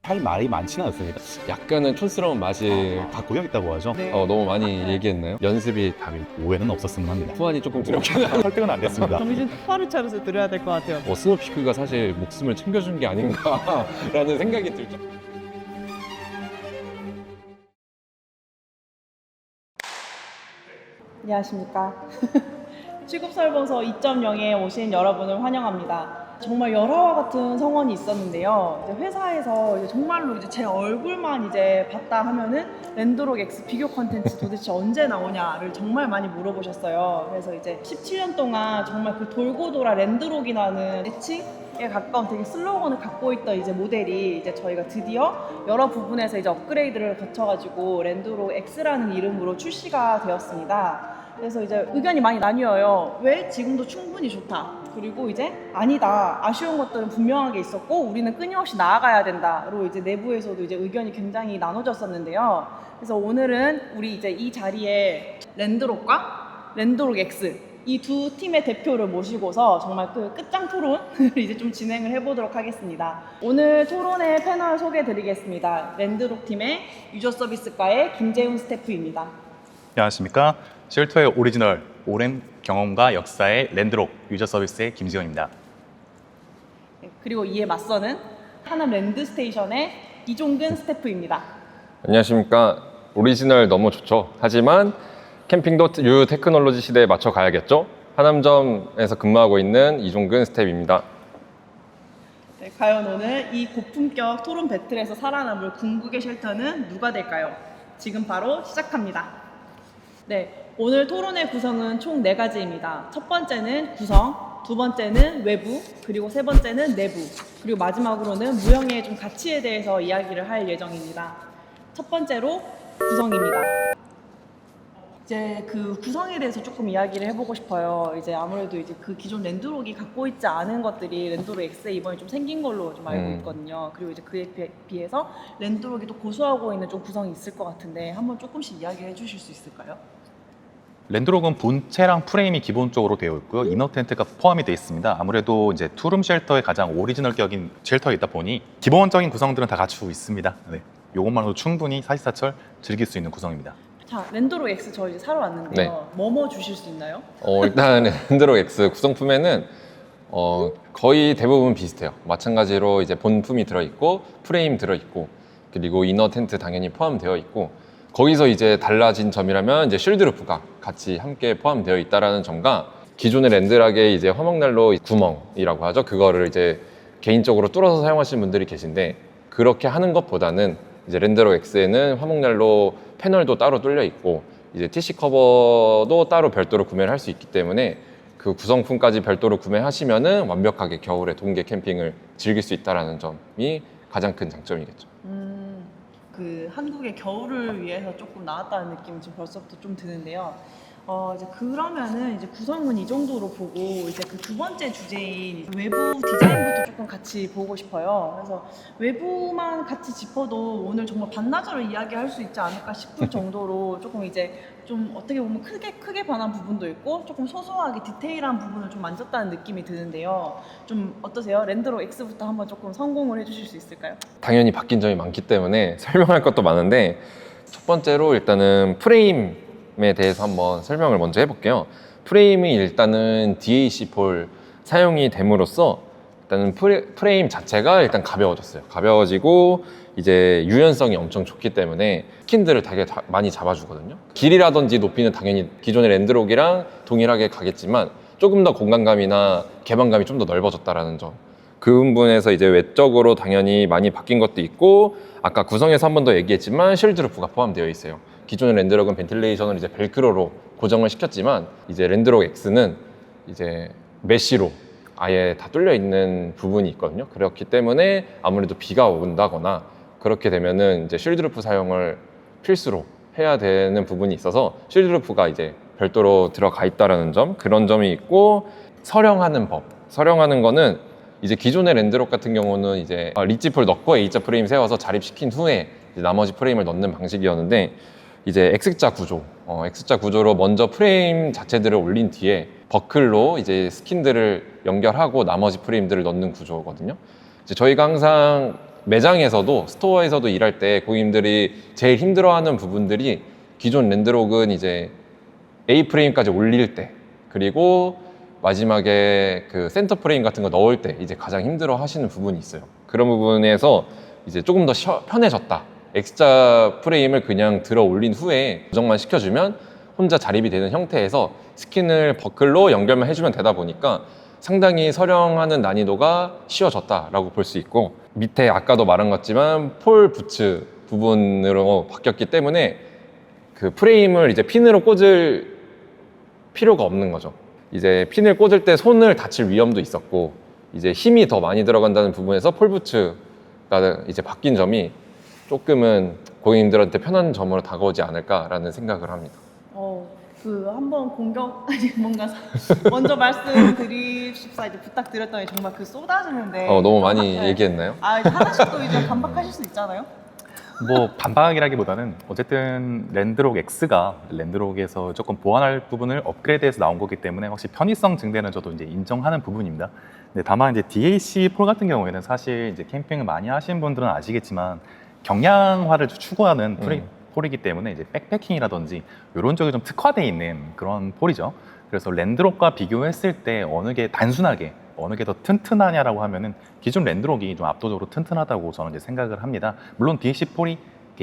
할 말이 많지는 않습니다. 약간은 촌스러운 맛이 고역 있다고 하죠. 네. 너무 많이 얘기했나요? 연습이 답이 오해는 없었으면 합니다. 후환이 조금 두렵긴 하고 설득은 안 됐습니다. 정신 똑바로 차려서 들어야 될 것 같아요. 스노피크가 사실 목숨을 챙겨준 게 아닌가라는 생각이 들죠. 안녕하십니까. 취급설명서 2.0에 오신 여러분을 환영합니다. 정말 열화와 같은 성원이 있었는데요. 이제 회사에서 이제 정말로 이제 제 얼굴만 이제 봤다 하면은 랜드록 X 비교 컨텐츠 도대체 언제 나오냐를 정말 많이 물어보셨어요. 그래서 이제 17년 동안 정말 그 돌고 돌아 랜드록이라는 애칭에 가까운 되게 슬로건을 갖고 있던 이제 모델이 이제 저희가 드디어 여러 부분에서 이제 업그레이드를 거쳐가지고 랜드록 X라는 이름으로 출시가 되었습니다. 그래서 이제 의견이 많이 나뉘어요. 왜 지금도 충분히 좋다. 그리고 이제 아니다. 아쉬운 것들은 분명하게 있었고 우리는 끊임없이 나아가야 된다로 이제 내부에서도 이제 의견이 굉장히 나눠졌었는데요. 그래서 오늘은 우리 이제 이 자리에 랜드록과 랜드록 X 이 두 팀의 대표를 모시고서 정말 그 끝장 토론을 이제 좀 진행을 해보도록 하겠습니다. 오늘 토론의 패널 소개해드리겠습니다. 랜드록 팀의 유저 서비스과의 김재훈 스태프입니다. 안녕하십니까. 쉘터의 오리지널 오랜 경험과 역사의 랜드록 유저 서비스의 김지원입니다. 그리고 이에 맞서는 하남 랜드스테이션의 이종근 스태프입니다. 안녕하십니까. 오리지널 너무 좋죠. 하지만 캠핑도 뉴 테크놀로지 시대에 맞춰 가야겠죠. 하남점에서 근무하고 있는 이종근 스태프입니다. 네, 과연 오늘 이 고품격 토론 배틀에서 살아남을 궁극의 쉘터는 누가 될까요? 지금 바로 시작합니다. 네, 오늘 토론의 구성은 총 4가지입니다. 첫 번째는 구성, 두 번째는 외부, 그리고 세 번째는 내부, 그리고 마지막으로는 무형의 좀 가치에 대해서 이야기를 할 예정입니다. 첫 번째로 구성입니다. 이제 그 구성에 대해서 조금 이야기를 해보고 싶어요. 이제 아무래도 이제 그 기존 랜드록이 갖고 있지 않은 것들이 랜드록 X에 이번에 좀 생긴 걸로 좀 알고 있거든요. 그리고 이제 그에 비해서 랜드록이 또 고수하고 있는 좀 구성이 있을 것 같은데 한번 조금씩 이야기를 해주실 수 있을까요? 랜드록은 본체랑 프레임이 기본적으로 되어 있고요. 이너 텐트가 포함이 되어 있습니다. 아무래도 이제 투룸 쉘터의 가장 오리지널격인 쉘터이다 보니 기본적인 구성들은 다 갖추고 있습니다. 네, 이것만으로도 충분히 사시사철 즐길 수 있는 구성입니다. 자, 랜드록 X 저 이제 사러 왔는데요. 뭐뭐 주실 수 있나요? 일단 랜드록 X 구성품에는 거의 대부분 비슷해요. 마찬가지로 이제 본품이 들어있고 프레임 들어있고 그리고 이너 텐트 당연히 포함되어 있고 거기서 이제 달라진 점이라면 이제 쉴드 루프가 같이 함께 포함되어 있다라는 점과 기존의 랜드락의 이제 화목난로 구멍이라고 하죠. 그거를 이제 개인적으로 뚫어서 사용하시는 분들이 계신데 그렇게 하는 것보다는 이제 랜드록 X에는 화목난로 패널도 따로 뚫려 있고 이제 TC 커버도 따로 별도로 구매를 할 수 있기 때문에 그 구성품까지 별도로 구매하시면은 완벽하게 겨울에 동계 캠핑을 즐길 수 있다라는 점이 가장 큰 장점이겠죠. 그 한국의 겨울을 위해서 조금 나왔다는 느낌이 지금 벌써부터 좀 드는데요. 이제 그러면은 이제 구성은 이 정도로 보고 이제 그 두 번째 주제인 외부 디자인부터 조금 같이 보고 싶어요. 그래서 외부만 같이 짚어도 오늘 정말 반나절을 이야기할 수 있지 않을까 싶을 정도로 조금 이제 좀 어떻게 보면 크게 변한 부분도 있고 조금 소소하게 디테일한 부분을 좀 만졌다는 느낌이 드는데요. 좀 어떠세요? 랜드록 X부터 한번 조금 성공을 해주실 수 있을까요? 당연히 바뀐 점이 많기 때문에 설명할 것도 많은데 첫 번째로 일단은 프레임에 대해서 한번 설명을 먼저 해볼게요. 프레임이 일단은 DAC 폴 사용이 됨으로써 일단은 프레임 자체가 일단 가벼워졌어요. 가벼워지고 이제 유연성이 엄청 좋기 때문에 스킨들을 되게 많이 잡아주거든요. 길이라든지 높이는 당연히 기존의 랜드록이랑 동일하게 가겠지만 조금 더 공간감이나 개방감이 좀 더 넓어졌다라는 점. 그 부분에서 이제 외적으로 당연히 많이 바뀐 것도 있고 아까 구성에서 한 번 더 얘기했지만 쉴드 루프가 포함되어 있어요. 기존의 랜드록은 벤틸레이션을 이제 벨크로로 고정을 시켰지만 이제 랜드록 X는 이제 메쉬로 아예 다 뚫려 있는 부분이 있거든요. 그렇기 때문에 아무래도 비가 온다거나 그렇게 되면은 이제 쉴드 루프 사용을 필수로 해야 되는 부분이 있어서 쉴드 루프가 이제 별도로 들어가 있다라는 점, 그런 점이 있고 서령하는 법. 서령하는 거는 이제 기존의 랜드록 같은 경우는 이제 리치폴 넣고 A자 프레임 세워서 자립시킨 후에 이제 나머지 프레임을 넣는 방식이었는데 이제 X자 구조, X자 구조로 먼저 프레임 자체들을 올린 뒤에 버클로 이제 스킨들을 연결하고 나머지 프레임들을 넣는 구조거든요. 이제 저희가 항상 매장에서도 스토어에서도 일할 때 고객님들이 제일 힘들어하는 부분들이 기존 랜드록은 이제 A 프레임까지 올릴 때, 그리고 마지막에 그 센터 프레임 같은 거 넣을 때 이제 가장 힘들어 하시는 부분이 있어요. 그런 부분에서 이제 조금 더 편해졌다. X자 프레임을 그냥 들어 올린 후에 고정만 시켜주면 혼자 자립이 되는 형태에서 스킨을 버클로 연결만 해주면 되다 보니까 상당히 서령하는 난이도가 쉬워졌다라고 볼 수 있고, 밑에 아까도 말한 것지만 폴 부츠 부분으로 바뀌었기 때문에 그 프레임을 이제 핀으로 꽂을 필요가 없는 거죠. 이제 핀을 꽂을 때 손을 다칠 위험도 있었고, 이제 힘이 더 많이 들어간다는 부분에서 폴 부츠가 이제 바뀐 점이 조금은 고객님들한테 편한 점으로 다가오지 않을까라는 생각을 합니다. 그 한번 공격 아니 뭔가 먼저 말씀드립시다 이제 부탁드렸더니 정말 그 쏟아지는데 너무 많이 얘기했나요? 이제 하나씩 또 이제 반박하실 수 있잖아요. 뭐 반박이라기보다는 어쨌든 랜드록 X가 랜드록에서 조금 보완할 부분을 업그레이드해서 나온 거기 때문에 확실히 편의성 증대는 저도 이제 인정하는 부분입니다. 근데 다만 이제 DAC 폴 같은 경우에는 사실 이제 캠핑을 많이 하시는 분들은 아시겠지만 경량화를 추구하는 폴이기 때문에 이제 백패킹이라든지 이런 쪽에 좀 특화되어 있는 그런 폴이죠. 그래서 랜드록과 비교했을 때 어느 게 단순하게 어느 게 더 튼튼하냐라고 하면은 기존 랜드록이 좀 압도적으로 튼튼하다고 저는 이제 생각을 합니다. 물론 DAC 폴이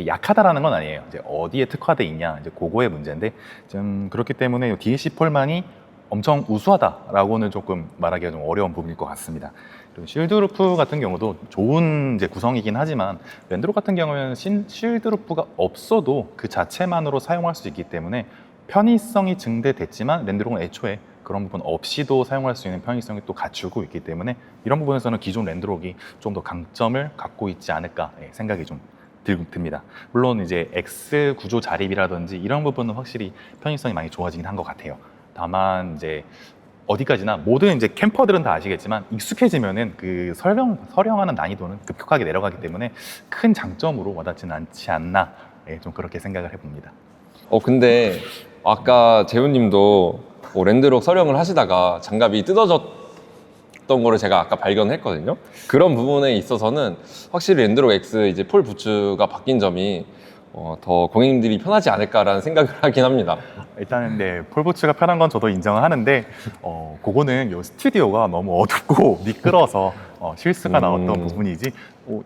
약하다라는 건 아니에요. 이제 어디에 특화돼 있냐 이제 그거의 문제인데 좀 그렇기 때문에 DAC 폴만이 엄청 우수하다라고는 조금 말하기가 좀 어려운 부분일 것 같습니다. 그리고 실드루프 같은 경우도 좋은 이제 구성이긴 하지만 랜드록 같은 경우에는 실드루프가 없어도 그 자체만으로 사용할 수 있기 때문에 편의성이 증대됐지만 랜드록은 애초에 그런 부분 없이도 사용할 수 있는 편의성이 또 갖추고 있기 때문에 이런 부분에서는 기존 랜드록이 좀 더 강점을 갖고 있지 않을까 생각이 좀 듭니다. 물론 이제 X 구조 자립이라든지 이런 부분은 확실히 편의성이 많이 좋아지긴 한 것 같아요. 다만 이제 어디까지나 모든 이제 캠퍼들은 다 아시겠지만 익숙해지면은 그 서령하는 난이도는 급격하게 내려가기 때문에 큰 장점으로 와닿지는 않지 않나 좀 그렇게 생각을 해봅니다. 근데 아까 재훈님도 랜드록 서령을 하시다가 장갑이 뜯어졌던 거를 제가 아까 발견했거든요. 그런 부분에 있어서는 확실히 랜드록 X 이제 폴 부츠가 바뀐 점이 더 고객님들이 편하지 않을까라는 생각을 하긴 합니다. 일단은 네, 폴부츠가 편한 건 저도 인정을 하는데 그거는 요 스튜디오가 너무 어둡고 미끄러서 실수가 나왔던 부분이지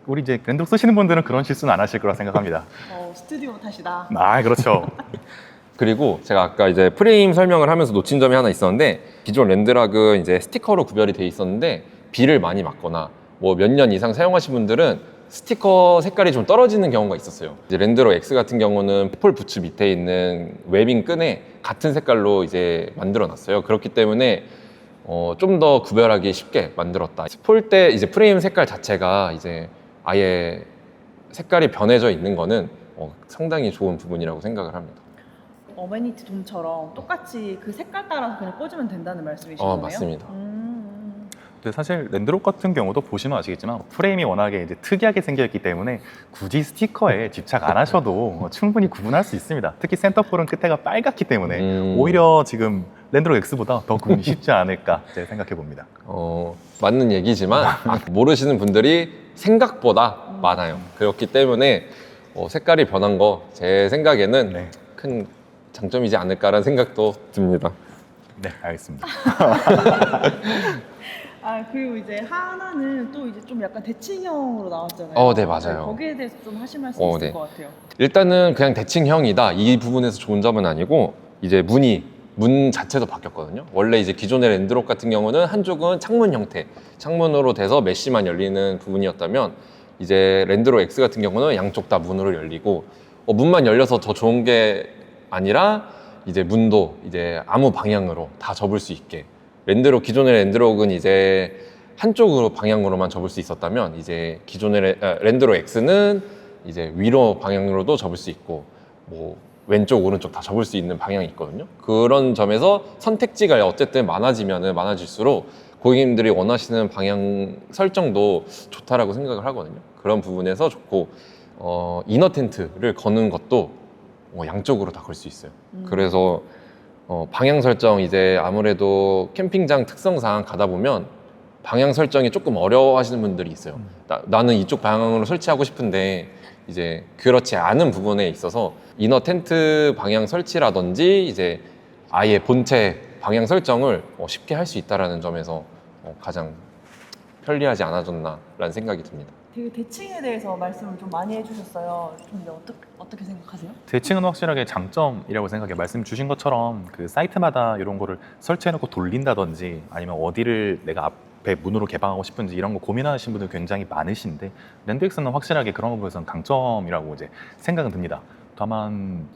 우리 이제 랜드록 쓰시는 분들은 그런 실수는 안 하실 거라 생각합니다. 스튜디오 탓이다. 그렇죠. 그리고 제가 아까 이제 프레임 설명을 하면서 놓친 점이 하나 있었는데, 기존 랜드락은 이제 스티커로 구별이 돼 있었는데 비를 많이 맞거나 뭐 몇 년 이상 사용하신 분들은 스티커 색깔이 좀 떨어지는 경우가 있었어요. 이제 랜드록 X 같은 경우는 폴 부츠 밑에 있는 웨빙 끈에 같은 색깔로 이제 만들어 놨어요. 그렇기 때문에 좀 더 구별하기 쉽게 만들었다. 폴 때 이제 프레임 색깔 자체가 이제 아예 색깔이 변해져 있는 거는 상당히 좋은 부분이라고 생각을 합니다. 어메니티 돔처럼 똑같이 그 색깔 따라서 그냥 꽂으면 된다는 말씀이신 거네요? 맞습니다. 근데 사실 랜드록 같은 경우도 보시면 아시겠지만 프레임이 워낙에 이제 특이하게 생겼기 때문에 굳이 스티커에 집착 안 하셔도 충분히 구분할 수 있습니다. 특히 센터폴은 끝에가 빨갛기 때문에 오히려 지금 랜드록 X보다 더 구분이 쉽지 않을까 생각해 봅니다. 맞는 얘기지만 모르시는 분들이 생각보다 많아요. 그렇기 때문에 색깔이 변한 거 제 생각에는 큰 장점이지 않을까라는 생각도 듭니다. 네, 알겠습니다. 그리고 이제 하나는 또 이제 좀 약간 대칭형으로 나왔잖아요. 네, 맞아요. 거기에 대해서 좀 하실 말씀 있을 네. 것 같아요. 일단은 그냥 대칭형이다 이 부분에서 좋은 점은 아니고, 이제 문 자체도 바뀌었거든요. 원래 이제 기존의 랜드록 같은 경우는 한쪽은 창문 형태, 창문으로 돼서 메쉬만 열리는 부분이었다면 이제 랜드록 X 같은 경우는 양쪽 다 문으로 열리고, 문만 열려서 더 좋은 게 아니라 이제 문도 이제 아무 방향으로 다 접을 수 있게, 기존의 랜드록은 이제 한쪽으로 방향으로만 접을 수 있었다면 이제 기존의 랜드록 X는 이제 위로 방향으로도 접을 수 있고 뭐 왼쪽 오른쪽 다 접을 수 있는 방향이 있거든요. 그런 점에서 선택지가 어쨌든 많아지면 많아질수록 고객님들이 원하시는 방향 설정도 좋다라고 생각을 하거든요. 그런 부분에서 좋고, 이너 텐트를 거는 것도 양쪽으로 다 걸 수 있어요. 그래서 방향 설정 이제 아무래도 캠핑장 특성상 가다 보면 방향 설정이 조금 어려워하시는 분들이 있어요. 나는 이쪽 방향으로 설치하고 싶은데 이제 그렇지 않은 부분에 있어서 이너 텐트 방향 설치라든지 이제 아예 본체 방향 설정을 쉽게 할 수 있다는 점에서 가장 편리하지 않아졌나라는 생각이 듭니다. 되게 대칭에 대해서 말씀을 좀 많이 해주셨어요. 근데 어떻게 생각하세요? 대칭은 확실하게 장점이라고 생각해요. 말씀 주신 것처럼 그 사이트마다 이런 거를 설치해놓고 돌린다든지 아니면 어디를 내가 앞에 문으로 개방하고 싶은지 이런 거 고민하시는 분들 굉장히 많으신데 랜드엑스는 확실하게 그런 부분에서는 강점이라고 이제 생각은 듭니다. 다만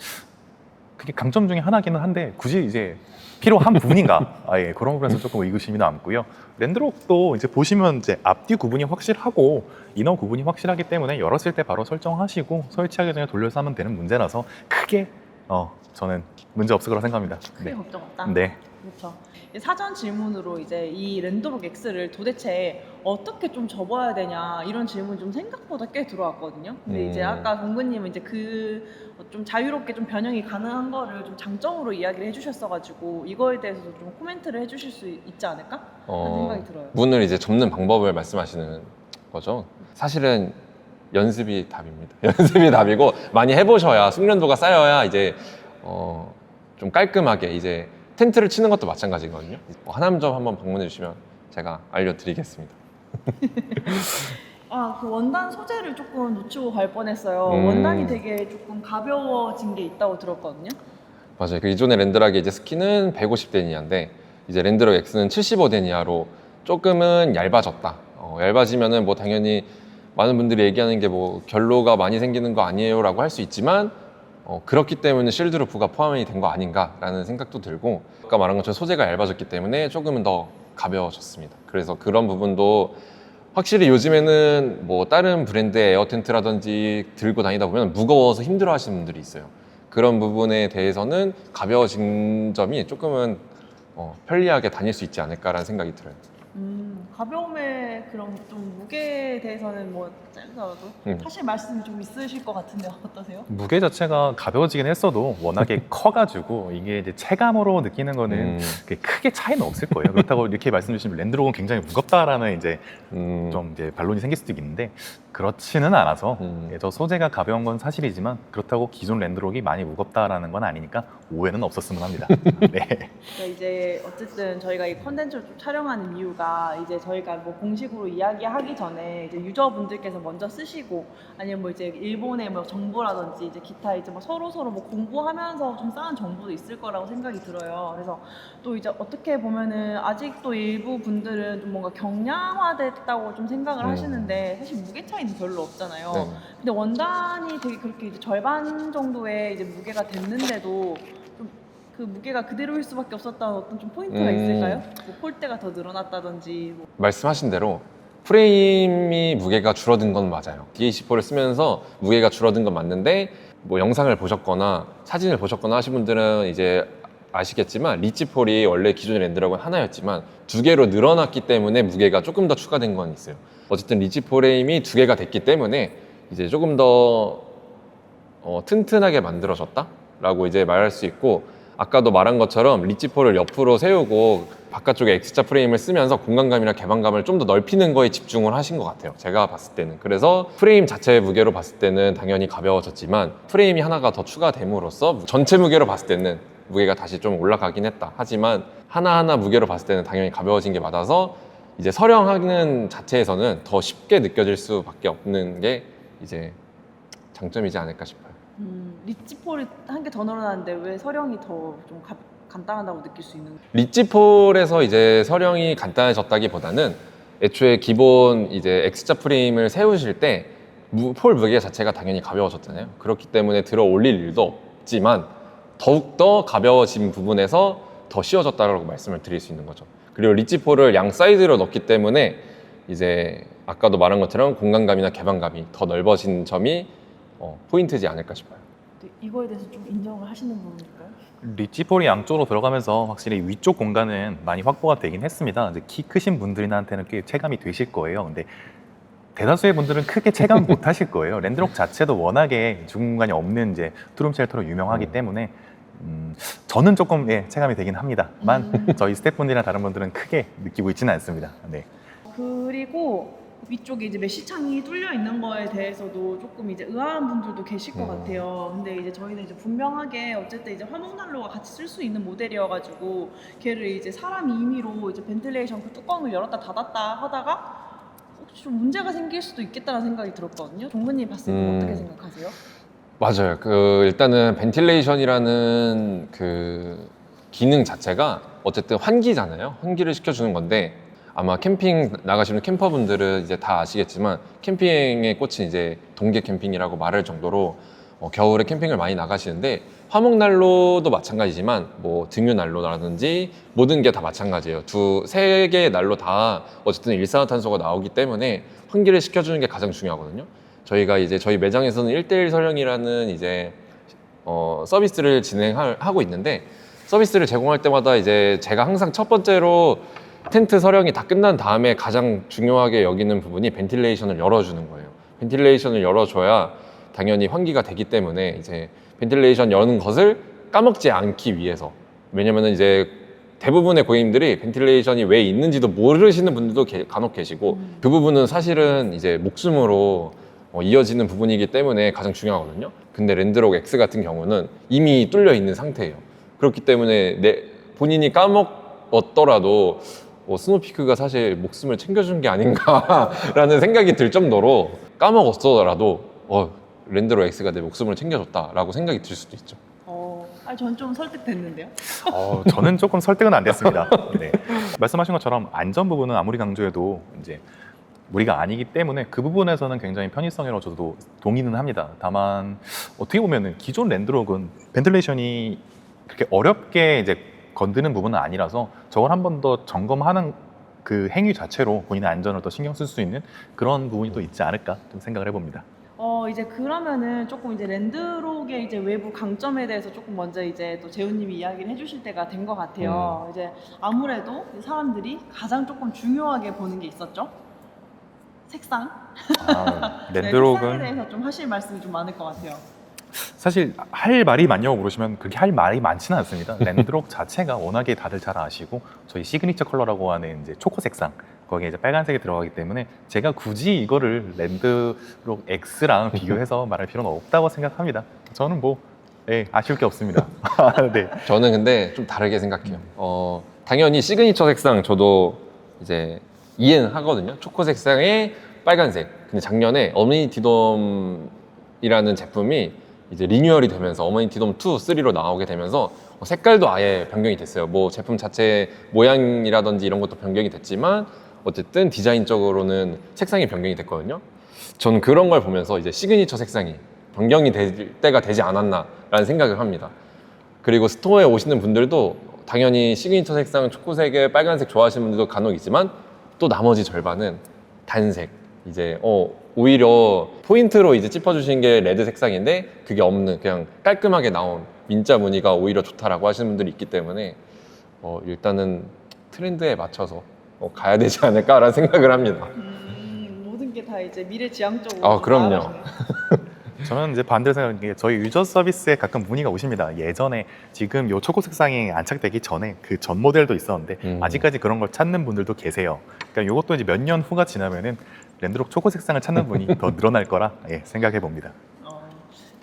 그게 강점 중에 하나기는 한데 굳이 이제 필요한 부분인가? 예, 그런 부분에서 조금 의구심이 남고요. 랜드록도 이제 보시면 이제 앞뒤 구분이 확실하고 이너 구분이 확실하기 때문에 열었을 때 바로 설정하시고 설치하기 전에 돌려서 하면 되는 문제라서 크게 저는 문제 없을 거라 생각합니다. 크게 걱정 없다. 네. 그렇죠. 사전 질문으로 이제 이 랜드록 X를 도대체 어떻게 좀 접어야 되냐 이런 질문이 좀 생각보다 꽤 들어왔거든요. 근데 이제 아까 동근님은 이제 그 좀 자유롭게 좀 변형이 가능한 거를 좀 장점으로 이야기를 해주셨어가지고 이거에 대해서도 좀 코멘트를 해주실 수 있지 않을까 하는 생각이 들어요. 문을 이제 접는 방법을 말씀하시는 거죠. 사실은 연습이 답입니다. 연습이 답이고 많이 해보셔야 숙련도가 쌓여야 이제 좀 깔끔하게 이제 텐트를 치는 것도 마찬가지거든요. 하남점 한번 방문해 주시면 제가 알려드리겠습니다. 그 원단 소재를 조금 놓치고 갈 뻔했어요. 원단이 되게 조금 가벼워진 게 있다고 들었거든요. 맞아요. 그 이전에 랜드락의 이제 스키는 150데니아인데 이제 랜드락 X는 75데니아로 조금은 얇아졌다. 얇아지면은 뭐 당연히 많은 분들이 얘기하는 게 뭐 결로가 많이 생기는 거 아니에요라고 할 수 있지만 그렇기 때문에 실드 루프가 포함이 된 거 아닌가라는 생각도 들고 아까 말한 것처럼 소재가 얇아졌기 때문에 조금은 더 가벼워졌습니다. 그래서 그런 부분도 확실히 요즘에는 뭐 다른 브랜드의 에어텐트라든지 들고 다니다 보면 무거워서 힘들어 하시는 분들이 있어요. 그런 부분에 대해서는 가벼워진 점이 조금은 편리하게 다닐 수 있지 않을까라는 생각이 들어요. 가벼움의 그런 좀 무게에 대해서는 뭐 짧더라도 사실 말씀이 좀 있으실 것 같은데 어떠세요? 무게 자체가 가벼워지긴 했어도 워낙에 커가지고 이게 이제 체감으로 느끼는 거는 크게 차이는 없을 거예요. 그렇다고 이렇게 말씀 주시면 랜드록은 굉장히 무겁다라는 이제 좀 이제 반론이 생길 수도 있는데 그렇지는 않아서 저 소재가 가벼운 건 사실이지만 그렇다고 기존 랜드록이 많이 무겁다라는 건 아니니까 오해는 없었으면 합니다. 네. 그러니까 이제 어쨌든 저희가 이 컨텐츠를 좀 촬영하는 이유가 이제 저희가 뭐 공식으로 이야기하기 전에 이제 유저분들께서 먼저 쓰시고 아니면 뭐 이제 일본의 뭐 정보라든지 이제 기타 이제 뭐 서로 뭐 공부하면서 좀 쌓은 정보도 있을 거라고 생각이 들어요. 그래서 또 이제 어떻게 보면은 아직도 일부 분들은 좀 뭔가 경량화됐다고 좀 생각을 하시는데 사실 무게 차이는 별로 없잖아요. 네. 근데 원단이 되게 그렇게 이제 절반 정도의 이제 무게가 됐는데도 좀 그 무게가 그대로일 수밖에 없었다는 어떤 좀 포인트가 있을까요? 뭐 폴대가 더 늘어났다든지. 뭐. 말씀하신 대로 프레임이 무게가 줄어든 건 맞아요. DA-C4를 쓰면서 무게가 줄어든 건 맞는데 뭐 영상을 보셨거나 사진을 보셨거나 하신 분들은 이제 아시겠지만 리치폴이 원래 기존의 랜드락은 하나였지만 두 개로 늘어났기 때문에 무게가 조금 더 추가된 건 있어요. 어쨌든 리치 프레임이 두 개가 됐기 때문에 이제 조금 더 튼튼하게 만들어졌다라고 이제 말할 수 있고 아까도 말한 것처럼 리치폴을 옆으로 세우고 바깥쪽에 X자 프레임을 쓰면서 공간감이나 개방감을 좀 더 넓히는 거에 집중을 하신 것 같아요. 제가 봤을 때는. 그래서 프레임 자체의 무게로 봤을 때는 당연히 가벼워졌지만 프레임이 하나가 더 추가됨으로써 전체 무게로 봤을 때는 무게가 다시 좀 올라가긴 했다. 하지만 하나하나 무게로 봤을 때는 당연히 가벼워진 게 맞아서 이제 서령하는 자체에서는 더 쉽게 느껴질 수밖에 없는 게 이제 장점이지 않을까 싶어요. 리치폴이 한 개 더 늘어났는데 왜 서령이 더 좀 간단하다고 느낄 수 있는 거예요? 리치폴에서 이제 서령이 간단해졌다기보다는 애초에 기본 이제 X자 프레임을 세우실 때 폴 무게 자체가 당연히 가벼워졌잖아요. 그렇기 때문에 들어 올릴 일도 없지만 더욱더 가벼워진 부분에서 더 쉬워졌다고 말씀을 드릴 수 있는 거죠. 그리고 리치폴을 양 사이드로 넣기 때문에 이제 아까도 말한 것처럼 공간감이나 개방감이 더 넓어진 점이 포인트지 않을까 싶어요. 이거에 대해서 좀 인정을 하시는 부분일까요? 리치폴이 양쪽으로 들어가면서 확실히 위쪽 공간은 많이 확보가 되긴 했습니다. 이제 키 크신 분들한테는 꽤 체감이 되실 거예요. 근데 대다수의 분들은 크게 체감 못 하실 거예요. 랜드록 자체도 워낙에 중간이 없는 이제 투룸 쉘터로 유명하기 때문에 저는 조금 체감이 되긴 합니다만 저희 스태프분들이나 다른 분들은 크게 느끼고 있지는 않습니다. 네. 그리고 위쪽에 이제 메쉬창이 뚫려 있는 거에 대해서도 조금 이제 의아한 분들도 계실 것 같아요. 근데 이제 저희는 이제 분명하게 어쨌든 이제 화목난로가 같이 쓸 수 있는 모델이어가지고 걔를 이제 사람 임의로 이제 벤틸레이션 그 뚜껑을 열었다 닫았다 하다가 혹시 좀 문제가 생길 수도 있겠다는 생각이 들었거든요. 종근님 봤을 때 어떻게 생각하세요? 맞아요. 일단은 벤틸레이션이라는 그 기능 자체가 어쨌든 환기잖아요. 환기를 시켜주는 건데 아마 캠핑 나가시는 캠퍼분들은 이제 다 아시겠지만 캠핑의 꽃이 이제 동계 캠핑이라고 말할 정도로 겨울에 캠핑을 많이 나가시는데 화목난로도 마찬가지지만 뭐 등유난로라든지 모든 게 다 마찬가지예요. 세 개의 난로 다 어쨌든 일산화탄소가 나오기 때문에 환기를 시켜주는 게 가장 중요하거든요. 저희가 이제 저희 매장에서는 1:1 설령이라는 이제 서비스를 진행하고 있는데 서비스를 제공할 때마다 이제 제가 항상 첫 번째로 텐트 설령이 다 끝난 다음에 가장 중요하게 여기는 부분이 벤틸레이션을 열어주는 거예요. 벤틸레이션을 열어줘야 당연히 환기가 되기 때문에 이제 벤틸레이션 여는 것을 까먹지 않기 위해서. 왜냐면은 이제 대부분의 고객님들이 벤틸레이션이 왜 있는지도 모르시는 분들도 간혹 계시고 그 부분은 사실은 이제 목숨으로 이어지는 부분이기 때문에 가장 중요하거든요. 근데 랜드록 X 같은 경우는 이미 뚫려 있는 상태예요. 그렇기 때문에 본인이 까먹었더라도 스노피크가 사실 목숨을 챙겨준 게 아닌가라는 생각이 들 정도로 까먹었더라도 랜드로 X가 내 목숨을 챙겨줬다라고 생각이 들 수도 있죠. 전 좀 설득됐는데요. 저는 조금 설득은 안 됐습니다. 네. 말씀하신 것처럼 안전 부분은 아무리 강조해도 이제 우리가 아니기 때문에 그 부분에서는 굉장히 편의성이라고 저도 동의는 합니다. 다만 어떻게 보면은 기존 랜드록은 벤틸레이션이 그렇게 어렵게 이제 건드는 부분은 아니라서 저걸 한 번 더 점검하는 그 행위 자체로 본인의 안전을 더 신경 쓸 수 있는 그런 부분이 또 있지 않을까 좀 생각을 해봅니다. 이제 그러면은 조금 이제 랜드록의 이제 외부 강점에 대해서 조금 먼저 이제 또 재훈님이 이야기를 해주실 때가 된 것 같아요. 이제 아무래도 사람들이 가장 조금 중요하게 보는 게 있었죠. 색상. 네, 색상에 랜드록은 대해서 좀 하실 말씀이 좀 많을 것 같아요. 사실 할 말이 많냐고 물으시면 그렇게 할 말이 많지는 않습니다. 랜드록 자체가 워낙에 다들 잘 아시고 저희 시그니처 컬러라고 하는 이제 초코 색상 거기에 이제 빨간색이 들어가기 때문에 제가 굳이 이거를 랜드록 X랑 비교해서 말할 필요는 없다고 생각합니다. 저는 뭐 아쉬울 게 없습니다. 네. 저는 근데 좀 다르게 생각해요. 당연히 시그니처 색상 저도 이제 이해는 하거든요. 초코 색상에 빨간색. 근데 작년에 어메니티돔이라는 제품이 이제 리뉴얼이 되면서 어메니티돔 2, 3로 나오게 되면서 색깔도 아예 변경이 됐어요. 뭐 제품 자체 모양이라든지 이런 것도 변경이 됐지만 어쨌든 디자인적으로는 색상이 변경이 됐거든요. 저는 그런 걸 보면서 이제 시그니처 색상이 변경이 될 때가 되지 않았나라는 생각을 합니다. 그리고 스토어에 오시는 분들도 당연히 시그니처 색상 초코색에 빨간색 좋아하시는 분들도 간혹 있지만 또 나머지 절반은 단색. 이제 오히려 포인트로 이제 짚어주신 게 레드 색상인데 그게 없는 그냥 깔끔하게 나온 민자 무늬가 오히려 좋다라고 하시는 분들이 있기 때문에 일단은 트렌드에 맞춰서 가야 되지 않을까라는 생각을 합니다. 모든 게 다 이제 미래지향적으로. 그럼요. 나아가시네요. 저는 이제 반대로 생각하는 게 저희 유저 서비스에 가끔 문의가 오십니다. 예전에 지금 요 초코 색상이 안착되기 전에 그 전 모델도 있었는데 아직까지 그런 걸 찾는 분들도 계세요. 그러니까 이것도 이제 몇 년 후가 지나면은 랜드록 초코 색상을 찾는 분이 더 늘어날 거라 생각해 봅니다.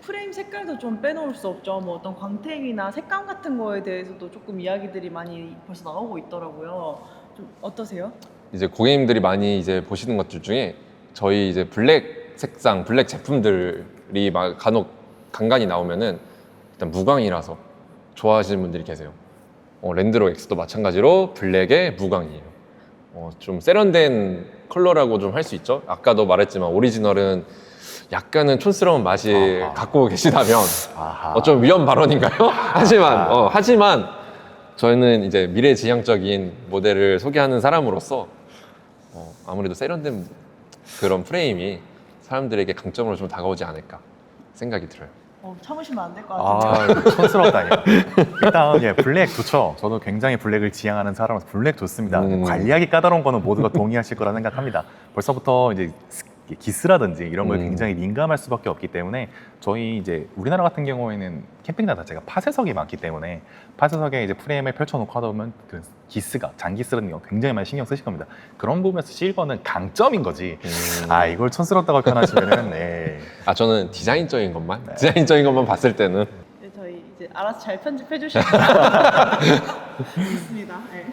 프레임 색깔도 좀 빼놓을 수 없죠. 뭐 어떤 광택이나 색감 같은 거에 대해서도 조금 이야기들이 많이 벌써 나오고 있더라고요. 좀 어떠세요? 이제 고객님들이 많이 이제 보시는 것들 중에 저희 이제 블랙 색상, 블랙 제품들이 막 간혹 간간히 나오면은 일단 무광이라서 좋아하시는 분들이 계세요. 랜드록 X도 마찬가지로 블랙에 무광이에요. 좀 세련된 컬러라고 좀 할 수 있죠. 아까도 말했지만 오리지널은 약간은 촌스러운 맛이 갖고 계시다면 좀 위험 발언인가요? 하지만 저희는 이제 미래지향적인 모델을 소개하는 사람으로서 아무래도 세련된 그런 프레임이 사람들에게 강점으로 좀 다가오지 않을까 생각이 들어요. 참으시면 안 될 것 같은데. 촌스럽다니. 일단 블랙 좋죠. 저도 굉장히 블랙을 지향하는 사람으로서 블랙 좋습니다. 관리하기 까다로운 거는 모두가 동의하실 거라 생각합니다. 벌써부터 이제 기스라든지 이런 거에 굉장히 민감할 수밖에 없기 때문에 저희 이제 우리나라 같은 경우에는 캠핑장 자체가 파쇄석이 많기 때문에 파쇄석에 이제 프레임을 펼쳐놓고 하다 보면 그 기스가 잔기스라는 거 굉장히 많이 신경 쓰실 겁니다. 그런 부분에서 실버는 강점인 거지. 아 이걸 촌스럽다고 표현하시면은 네. 아 저는 디자인적인 것만 디자인적인 것만 봤을 때는 네, 저희 이제 알아서 잘 편집해 주시면 있습니다. 네.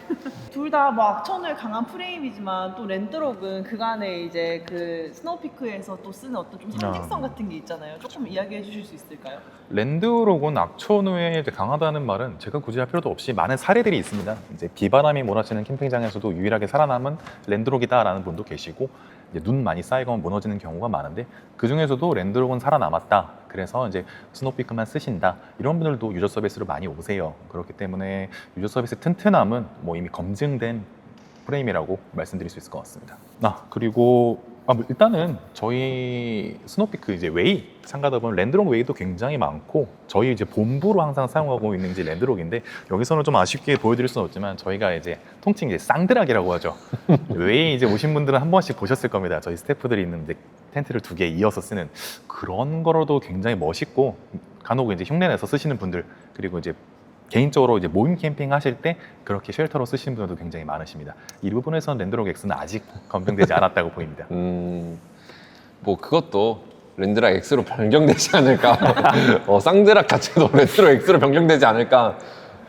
둘 다 뭐 악천후에 강한 프레임이지만 또 랜드록은 그간에 이제 그 스노우피크에서 또 쓰는 어떤 좀 상징성 같은 게 있잖아요. 조금 이야기해 주실 수 있을까요? 랜드록은 악천후에 이제 강하다는 말은 제가 굳이 할 필요도 없이 많은 사례들이 있습니다. 이제 비바람이 몰아치는 캠핑장에서도 유일하게 살아남은 랜드록이다라는 분도 계시고 이제 눈 많이 쌓이거나 무너지는 경우가 많은데 그 중에서도 랜드록은 살아남았다. 그래서 이제 스노우피크만 쓰신다. 이런 분들도 유저 서비스로 많이 오세요. 그렇기 때문에 유저 서비스 튼튼함은 뭐 이미 검증된 프레임이라고 말씀드릴 수 있을 것 같습니다. 그리고 뭐 일단은 저희 스노우피크 이제 웨이 참가다 보면 랜드록 웨이도 굉장히 많고 저희 이제 본부로 항상 사용하고 있는 이제 랜드록인데 여기서는 좀 아쉽게 보여드릴 수는 없지만 저희가 이제 통칭 이제 쌍드락이라고 하죠. 웨이 이제 오신 분들은 한 번씩 보셨을 겁니다. 저희 스태프들이 있는데 텐트를 2개 이어서 쓰는 그런 거로도 굉장히 멋있고 간혹 이제 흉내내서 쓰시는 분들 그리고 이제 개인적으로 이제 모임 캠핑 하실 때 그렇게 쉘터로 쓰시는 분들도 굉장히 많으십니다. 이 부분에서는 랜드록 X는 아직 검증되지 않았다고 보입니다. 뭐 그것도 랜드락 X로 변경되지 않을까. 쌍드락 자체도 랜드락 X로 변경되지 않을까.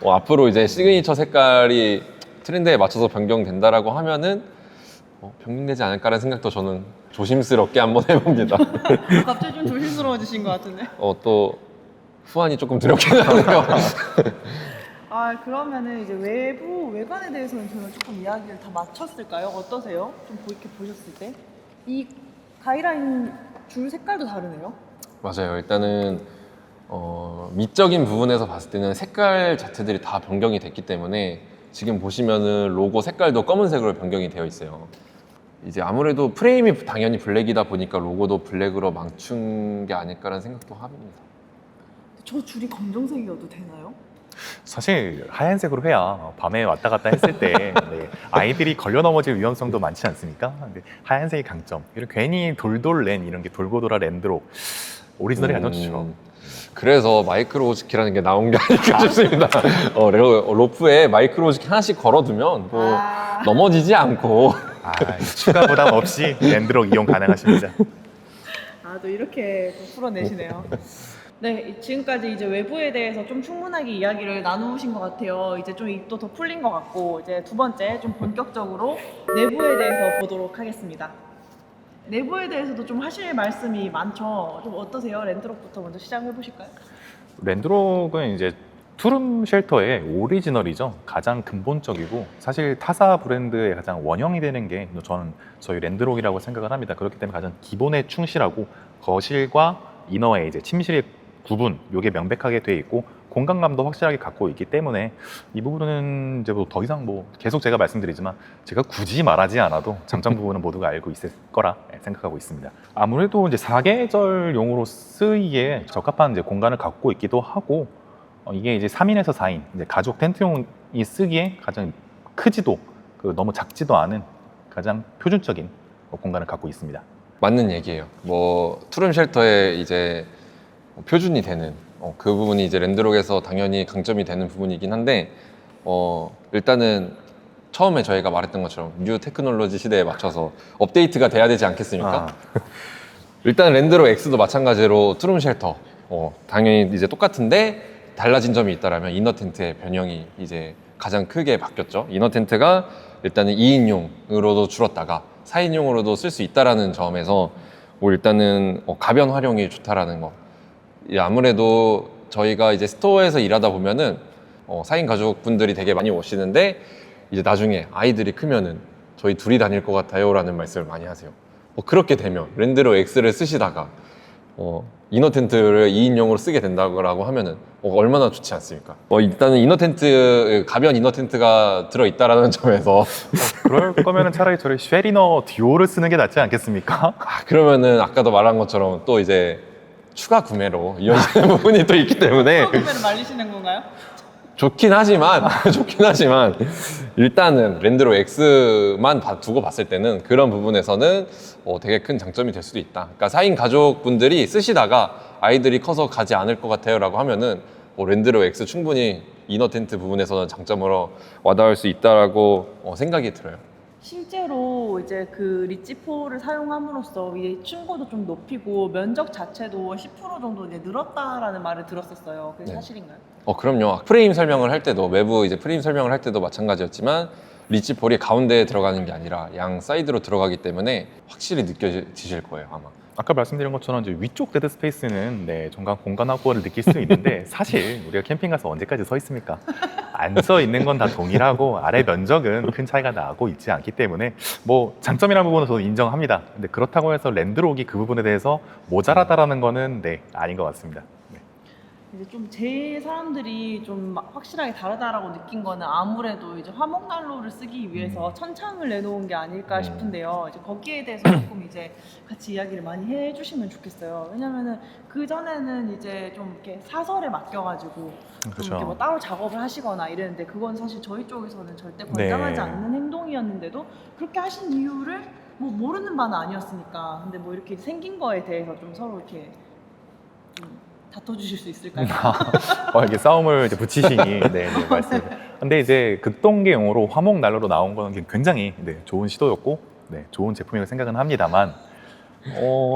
앞으로 이제 시그니처 색깔이 트렌드에 맞춰서 변경된다라고 하면은 변경되지 않을까라는 생각도 저는 조심스럽게 한번 해봅니다. 갑자기 좀 조심스러워지신 것 같은데. 또 후환이 조금 두렵긴 하네요. 아 그러면은 이제 외관에 대해서는 저는 조금 이야기를 다 마쳤을까요? 어떠세요? 좀 이렇게 보셨을 때 이 가이라인 줄 색깔도 다르네요. 맞아요. 일단은 미적인 부분에서 봤을 때는 색깔 자체들이 다 변경이 됐기 때문에 지금 보시면은 로고 색깔도 검은색으로 변경이 되어 있어요. 이제 아무래도 프레임이 당연히 블랙이다 보니까 로고도 블랙으로 맞춘 게 아닐까라는 생각도 합니다. 저 줄이 검정색이어도 되나요? 사실 하얀색으로 해야 밤에 왔다 갔다 했을 때 네, 아이들이 걸려 넘어질 위험성도 많지 않습니까? 근데 하얀색이 강점. 이런 괜히 돌돌랜 이런 게 돌고 돌아 랜드록 오리지널이 가장 좋죠. 그래서 마이크로우즈키라는 게 나온 게 아닐까 싶습니다. 로프에 마이크로우즈키 하나씩 걸어두면 뭐 넘어지지 않고 추가 부담 없이 랜드록 이용 가능하십니다. 또 이렇게 또 풀어내시네요. 네, 지금까지 이제 외부에 대해서 좀 충분하게 이야기를 나누신 것 같아요. 이제 좀 입도 더 풀린 것 같고 이제 두 번째 좀 본격적으로 내부에 대해서 보도록 하겠습니다. 내부에 대해서도 좀 하실 말씀이 많죠. 좀 어떠세요? 랜드록부터 먼저 시작해 보실까요? 랜드록은 이제 투룸 쉘터의 오리지널이죠. 가장 근본적이고 사실 타사 브랜드의 가장 원형이 되는 게 저는 저희 랜드록이라고 생각을 합니다. 그렇기 때문에 가장 기본에 충실하고 거실과 이너의 이제 침실의 구분 이게 명백하게 돼 있고 공간감도 확실하게 갖고 있기 때문에 이 부분은 이제 뭐 더 이상 뭐 계속 제가 말씀드리지만 제가 굳이 말하지 않아도 장점 부분은 모두가 알고 있을 거라 생각하고 있습니다. 아무래도 이제 4계절용으로 쓰기에 적합한 이제 공간을 갖고 있기도 하고 이게 이제 3인에서 4인 이제 가족 텐트용이 쓰기에 가장 크지도 너무 작지도 않은 가장 표준적인 공간을 갖고 있습니다. 맞는 얘기예요. 뭐 투룸 쉘터에 이제 표준이 되는 그 부분이 이제 랜드록에서 당연히 강점이 되는 부분이긴 한데 일단은 처음에 저희가 말했던 것처럼 뉴 테크놀로지 시대에 맞춰서 업데이트가 돼야 되지 않겠습니까? 일단 랜드록 X도 마찬가지로 투룸 쉘터 당연히 이제 똑같은데 달라진 점이 있다라면 이너 텐트의 변형이 이제 가장 크게 바뀌었죠. 이너 텐트가 일단은 2인용으로도 줄었다가 4인용으로도 쓸 수 있다라는 점에서 뭐 일단은 가변 활용이 좋다라는 거. 아무래도 저희가 이제 스토어에서 일하다 보면은 4인 가족분들이 되게 많이 오시는데 이제 나중에 아이들이 크면은 저희 둘이 다닐 것 같아요라는 말씀을 많이 하세요. 그렇게 되면 랜드록 X를 쓰시다가 이너 텐트를 2인용으로 쓰게 된다고 하면은 얼마나 좋지 않습니까? 일단은 이너 텐트 가변 이너 텐트가 들어있다라는 점에서 그럴 거면은 차라리 저를 쉐리너 듀오를 쓰는 게 낫지 않겠습니까? 그러면은 아까도 말한 것처럼 또 이제 추가 구매로 이어지는 부분이 또 있기 때문에 추가 구매를 말리시는 건가요? 좋긴 하지만 좋긴 하지만 일단은 랜드로 X만 두고 봤을 때는 그런 부분에서는 되게 큰 장점이 될 수도 있다. 그러니까 4인 가족분들이 쓰시다가 아이들이 커서 가지 않을 것 같아요 라고 하면은 랜드로 X 충분히 이너 텐트 부분에서는 장점으로 와닿을 수 있다라고 생각이 들어요. 실제로 이제 그 리치4를 사용함으로써 이 층고도 좀 높이고 면적 자체도 10% 정도 이제 늘었다라는 말을 들었었어요. 그게 네. 사실인가요? 그럼요. 프레임 설명을 할 때도 외부 이제 프레임 설명을 할 때도 마찬가지였지만 리치볼이 가운데에 들어가는 게 아니라 양 사이드로 들어가기 때문에 확실히 느껴지실 거예요 아마. 아까 말씀드린 것처럼 이제 위쪽 데드 스페이스는 정말 공간 확보를 느낄 수 있는데 사실 우리가 캠핑 가서 언제까지 서 있습니까? 안 서 있는 건 다 동일하고 아래 면적은 큰 차이가 나고 있지 않기 때문에 뭐 장점이라는 부분은 저도 인정합니다. 근데 그렇다고 해서 랜드록이 그 부분에 대해서 모자라다라는 거는 아닌 것 같습니다. 이제 좀 제일 사람들이 좀 확실하게 다르다라고 느낀 거는 아무래도 이제 화목난로를 쓰기 위해서 천창을 내놓은 게 아닐까 싶은데요. 이제 거기에 대해서 조금 이제 같이 이야기를 많이 해주시면 좋겠어요. 왜냐면은 그 전에는 이제 좀 이렇게 사설에 맡겨가지고 좀 그렇죠. 이렇게 뭐 따로 작업을 하시거나 이랬는데 그건 사실 저희 쪽에서는 절대 권장하지 네. 않는 행동이었는데도 그렇게 하신 이유를 뭐 모르는 바는 아니었으니까. 근데 뭐 이렇게 생긴 거에 대해서 좀 서로 이렇게 좀 다퉈주실 수 있을까요? 이렇게 싸움을 이제 붙이시니 말씀. 근데 이제 극동계용으로 화목 난로로 나온 거는 굉장히 좋은 시도였고 좋은 제품이라고 생각은 합니다만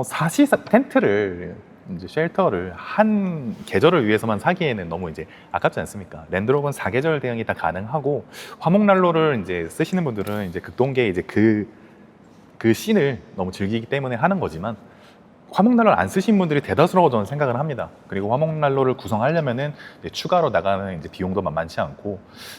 사실상 텐트를 이제 쉘터를 한 계절을 위해서만 사기에는 너무 이제 아깝지 않습니까? 랜드록은 4계절 대응이 다 가능하고 화목 난로를 이제 쓰시는 분들은 이제 극동계 이제 그 씬을 너무 즐기기 때문에 하는 거지만 화목난로를 안 쓰신 분들이 대다수라고 저는 생각을 합니다. 그리고 화목난로를 구성하려면은 이제 추가로 나가는 이제 비용도 만만치 않고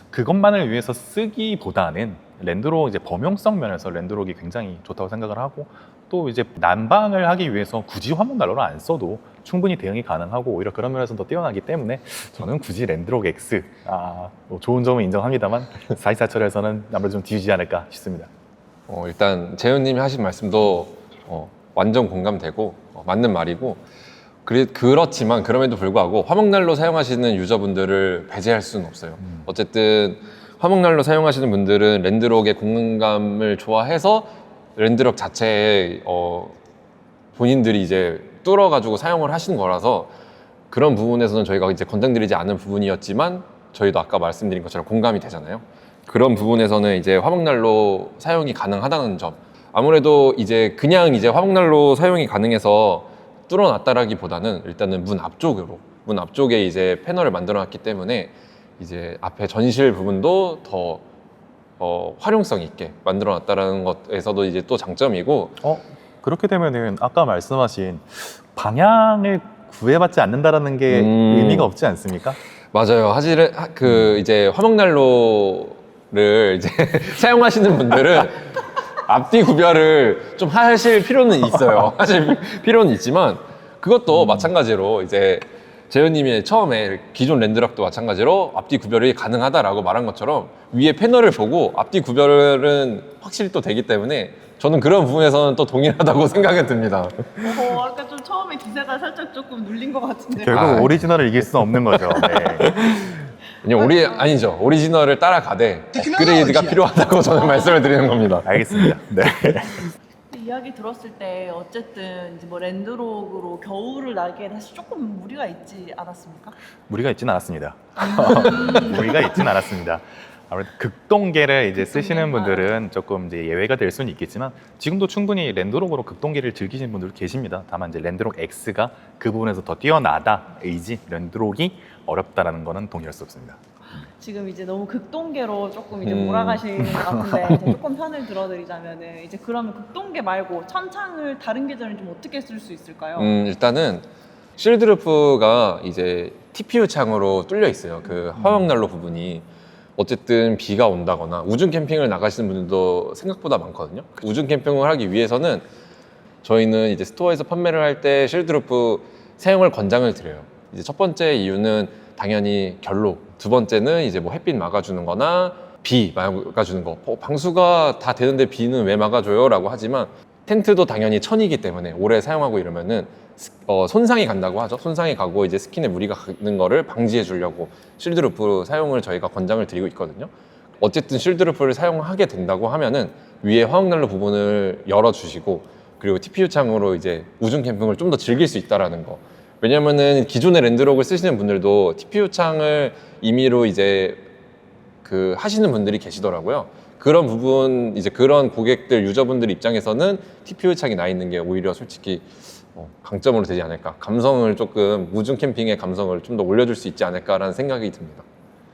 그것만을 위해서 쓰기보다는 랜드록 이제 범용성 면에서 랜드록이 굉장히 좋다고 생각을 하고 또 이제 난방을 하기 위해서 굳이 화목난로를 안 써도 충분히 대응이 가능하고 오히려 그런 면에서 더 뛰어나기 때문에 저는 굳이 랜드록 X 뭐 좋은 점은 인정합니다만 424철에서는 아무래도 좀 뒤지지 않을까 싶습니다. 일단 재현님이 하신 말씀도 완전 공감되고 맞는 말이고 그렇지만 그럼에도 불구하고 화목난로 사용하시는 유저분들을 배제할 수는 없어요. 어쨌든 화목난로 사용하시는 분들은 랜드록의 공간감을 좋아해서 랜드록 자체에 본인들이 이제 뚫어가지고 사용을 하시는 거라서 그런 부분에서는 저희가 이제 권장드리지 않은 부분이었지만 저희도 아까 말씀드린 것처럼 공감이 되잖아요. 그런 부분에서는 이제 화목난로 사용이 가능하다는 점. 아무래도 이제 그냥 이제 화목난로 사용이 가능해서 뚫어놨다라기보다는 일단은 문 앞쪽에 이제 패널을 만들어놨기 때문에 이제 앞에 전실 부분도 더 활용성 있게 만들어놨다라는 것에서도 이제 또 장점이고. 그렇게 되면은 아까 말씀하신 방향을 구애받지 않는다라는 게 의미가 없지 않습니까? 맞아요. 사실은 이제 화목난로를 이제 사용하시는 분들은 앞뒤 구별을 좀 하실 필요는 있어요. 하실 필요는 있지만 그것도 마찬가지로 이제 재현님이 처음에 기존 랜드락도 마찬가지로 앞뒤 구별이 가능하다라고 말한 것처럼 위에 패널을 보고 앞뒤 구별은 확실히 또 되기 때문에 저는 그런 부분에서는 또 동일하다고 생각이 듭니다. 아까 좀 처음에 기세가 살짝 조금 눌린 것 같은데. 결국 오리지널을 이길 수는 없는 거죠. 아니죠. 오리지널을 따라가되 업그레이드가 필요하다고 저는 말씀을 드리는 겁니다. 알겠습니다. 이야기 들었을 때 어쨌든 이제 뭐 랜드록으로 겨울을 나기에 사실 조금 무리가 있지 않았습니까? 무리가 있지는 않았습니다. 무리가 있지는 않았습니다. 아무래도 극동계를 이제 쓰시는 분들은 조금 이제 예외가 될 수는 있겠지만 지금도 충분히 랜드록으로 극동계를 즐기시는 분들 계십니다. 다만 이제 랜드록 X가 그 부분에서 더 뛰어나다이지 랜드록이 어렵다라는 거는 동의할 수 없습니다. 지금 이제 너무 극동계로 조금 이제 몰아가시는 것 같은데 이제 조금 편을 들어드리자면은 이제 그러면 극동계 말고 천창을 다른 계절은 좀 어떻게 쓸 수 있을까요? 일단은 실드루프가 이제 TPU 창으로 뚫려 있어요. 그 화목난로 부분이. 어쨌든 비가 온다거나 우중 캠핑을 나가시는 분들도 생각보다 많거든요. 우중 캠핑을 하기 위해서는 저희는 이제 스토어에서 판매를 할 때 실드루프 사용을 권장을 드려요. 이제 첫 번째 이유는 당연히 결로, 두 번째는 이제 뭐 햇빛 막아주는 거나 비 막아주는 거. 방수가 다 되는데 비는 왜 막아줘요? 라고 하지만 텐트도 당연히 천이기 때문에 오래 사용하고 이러면은 손상이 간다고 하죠. 손상이 가고 이제 스킨에 무리가 가는 거를 방지해 주려고 실드루프 사용을 저희가 권장을 드리고 있거든요. 어쨌든 실드루프를 사용하게 된다고 하면은 위에 화목난로 부분을 열어주시고 그리고 TPU 창으로 이제 우중 캠핑을 좀 더 즐길 수 있다라는 거. 왜냐면은 기존의 랜드록을 쓰시는 분들도 TPU 창을 임의로 이제 그 하시는 분들이 계시더라고요. 그런 부분 이제 그런 고객들 유저분들 입장에서는 TPU 창이 나 있는 게 오히려 솔직히 강점으로 되지 않을까. 감성을 조금 우중 캠핑의 감성을 좀 더 올려줄 수 있지 않을까라는 생각이 듭니다.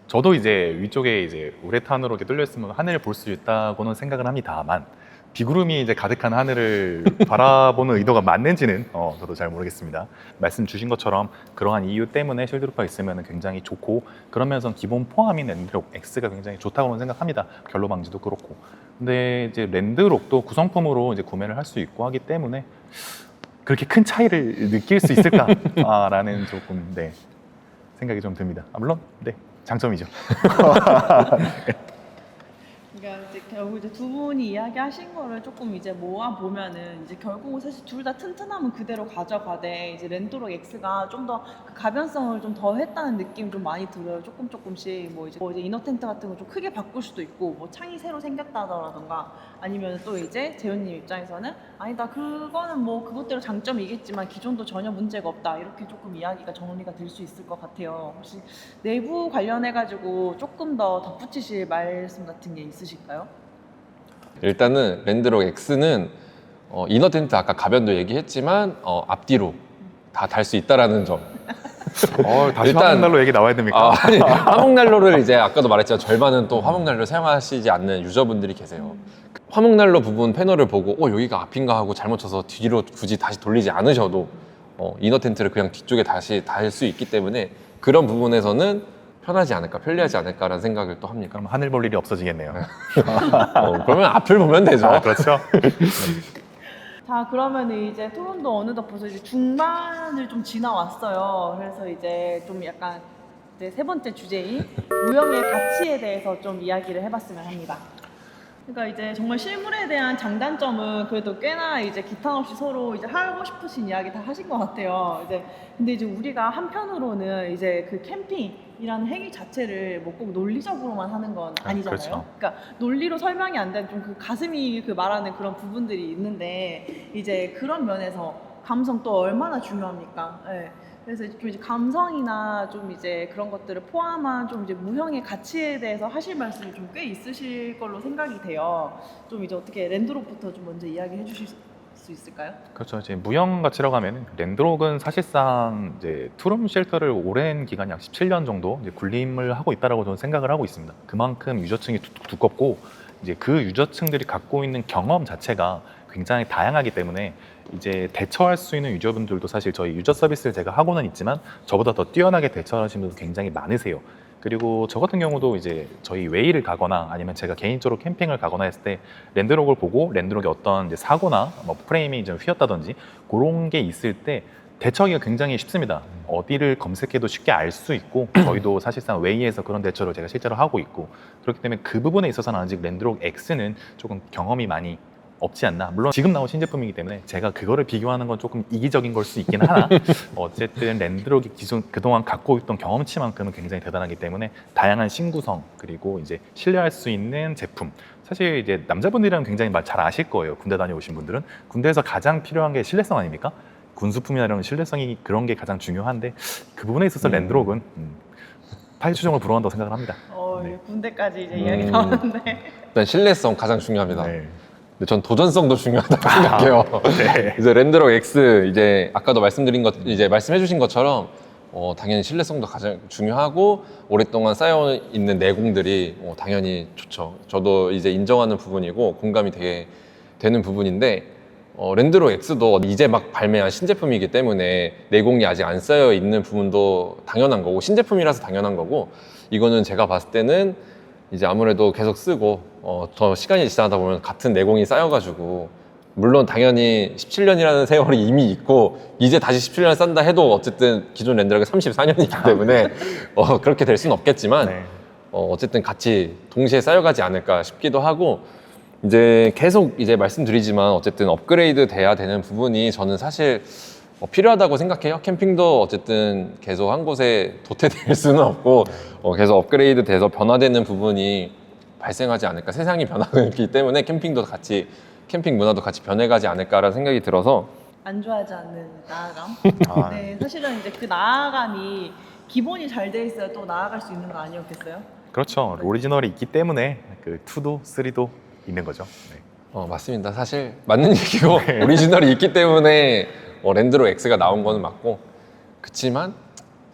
저도 이제 위쪽에 이제 우레탄으로 이렇게 뚫려 있으면 하늘을 볼 수 있다고는 생각을 합니다만 비구름이 이제 가득한 하늘을 바라보는 의도가 맞는지는 저도 잘 모르겠습니다. 말씀 주신 것처럼 그러한 이유 때문에 실드루프가 있으면 굉장히 좋고 그런 면에서 기본 포함인 랜드록 X가 굉장히 좋다고는 생각합니다. 결로 방지도 그렇고. 근데 이제 랜드록도 구성품으로 이제 구매를 할 수 있고 하기 때문에 그렇게 큰 차이를 느낄 수 있을까라는 조금 생각이 좀 듭니다. 물론 장점이죠. 그러니까 이제 결국 이제 두 분이 이야기하신 거를 조금 이제 모아 보면은 이제 결국은 사실 둘 다 튼튼함은 그대로 가져가되 이제 랜드록 X가 좀 더 그 가변성을 좀 더 했다는 느낌 좀 많이 들어요. 조금씩 뭐 이제 이너 텐트 같은 거 좀 크게 바꿀 수도 있고 뭐 창이 새로 생겼다더라던가 아니면 또 이제 재훈님 입장에서는 아니다 그거는 뭐 그것대로 장점이겠지만 기존도 전혀 문제가 없다 이렇게 조금 이야기가 정리가 될 수 있을 것 같아요. 혹시 내부 관련해 가지고 조금 더 덧붙이실 말씀 같은 게 있으실까요? 일단은 랜드록 X는 이너 텐트 아까 가변도 얘기했지만 앞뒤로 다 달 수 있다라는 점. 다시 일단- 화목난로 얘기 나와야 됩니까? 아니, 화목난로를 이제 아까도 말했지만 절반은 또 화목난로를 사용하시지 않는 유저분들이 계세요. 화목난로 부분 패널을 보고 여기가 앞인가 하고 잘못 쳐서 뒤로 굳이 다시 돌리지 않으셔도 이너 텐트를 그냥 뒤쪽에 다시 달 수 있기 때문에 그런 부분에서는 편하지 않을까, 편리하지 않을까라는 생각을 또 합니다. 그럼 하늘 볼 일이 없어지겠네요. 그러면 앞을 보면 되죠. 그렇죠. 자, 그러면 이제 토론도 어느덧 벌써 이제 중반을 좀 지나왔어요. 그래서 이제 좀 약간 이제 세 번째 주제인 무형의 가치에 대해서 좀 이야기를 해봤으면 합니다. 그러니까 이제 정말 실물에 대한 장단점은 그래도 꽤나 이제 기탄 없이 서로 이제 하고 싶으신 이야기 다 하신 것 같아요. 근데 이제 우리가 한편으로는 이제 그 캠핑이라는 행위 자체를 뭐 꼭 논리적으로만 하는 건 아니잖아요. 그렇죠. 그러니까 논리로 설명이 안 되는 좀 그 가슴이 그 말하는 그런 부분들이 있는데 이제 그런 면에서 감성 또 얼마나 중요합니까? 네. 그래서 좀 이제 감성이나 좀 이제 그런 것들을 포함한 좀 이제 무형의 가치에 대해서 하실 말씀이 좀 꽤 있으실 걸로 생각이 돼요. 좀 이제 어떻게 랜드록부터 좀 먼저 이야기해 주실 수 있을까요? 그렇죠. 이제 무형 가치라고 하면 랜드록은 사실상 이제 투룸 쉘터를 오랜 기간 약 17년 정도 이제 군림을 하고 있다라고 저는 생각을 하고 있습니다. 그만큼 유저층이 두껍고 이제 그 유저층들이 갖고 있는 경험 자체가 굉장히 다양하기 때문에 이제 대처할 수 있는 유저분들도 사실 저희 유저 서비스를 제가 하고는 있지만 저보다 더 뛰어나게 대처하시는 분들 굉장히 많으세요. 그리고 저 같은 경우도 이제 저희 웨이를 가거나 아니면 제가 개인적으로 캠핑을 가거나 했을 때 랜드록을 보고 랜드록에 어떤 이제 사고나 뭐 프레임이 좀 휘었다든지 그런 게 있을 때 대처하기가 굉장히 쉽습니다. 어디를 검색해도 쉽게 알 수 있고 저희도 사실상 웨이에서 그런 대처를 제가 실제로 하고 있고 그렇기 때문에 그 부분에 있어서는 아직 랜드록 X는 조금 경험이 많이 없지 않나. 물론 지금 나온 신제품이기 때문에 제가 그거를 비교하는 건 조금 이기적인 걸 수 있긴 하나 어쨌든 랜드록이 기존 그동안 갖고 있던 경험치만큼은 굉장히 대단하기 때문에 다양한 신구성 그리고 이제 신뢰할 수 있는 제품 사실 이제 남자분들이라면 굉장히 잘 아실 거예요. 군대 다녀오신 분들은 군대에서 가장 필요한 게 신뢰성 아닙니까? 군수품이나 이런 신뢰성이 그런 게 가장 중요한데 그 부분에 있어서 랜드록은 파이추정을 불허한다고 생각을 합니다. 네. 군대까지 이제 이야기 나오는데 일단 신뢰성 가장 중요합니다. 네. 근데 전 도전성도 중요하다고 생각해요. 네. 이제 랜드록 X 이제 아까도 말씀드린 것 이제 말씀해주신 것처럼 당연히 신뢰성도 가장 중요하고 오랫동안 쌓여 있는 내공들이 당연히 좋죠. 저도 이제 인정하는 부분이고 공감이 되게 되는 부분인데 랜드록 X도 이제 막 발매한 신제품이기 때문에 내공이 아직 안 쌓여 있는 부분도 당연한 거고 신제품이라서 당연한 거고 이거는 제가 봤을 때는 이제 아무래도 계속 쓰고 더 시간이 지나다 보면 같은 내공이 쌓여가지고 물론 당연히 17년이라는 세월이 이미 있고 이제 다시 17년을 싼다 해도 어쨌든 기존 랜드록이 34년이기 때문에 그렇게 될 수는 없겠지만 네. 어쨌든 같이 동시에 쌓여가지 않을까 싶기도 하고 이제 계속 이제 말씀드리지만 어쨌든 업그레이드 돼야 되는 부분이 저는 사실 필요하다고 생각해요. 캠핑도 어쨌든 계속 한 곳에 도태될 수는 없고 계속 업그레이드 돼서 변화되는 부분이 발생하지 않을까. 세상이 변하기 때문에 캠핑도 같이, 캠핑 문화도 같이 변해가지 않을까라는 생각이 들어서 안 좋아하지 않는 나아감. 아, 네, 사실은 이제 그 나아감이 기본이 잘 돼 있어야 또 나아갈 수 있는 거 아니었겠어요? 그렇죠. 오리지널이 있기 때문에 그 2도 3도 있는 거죠. 네. 맞습니다. 사실 맞는 얘기고 오리지널이 있기 때문에 랜드로 X가 나온 거는 맞고, 그치만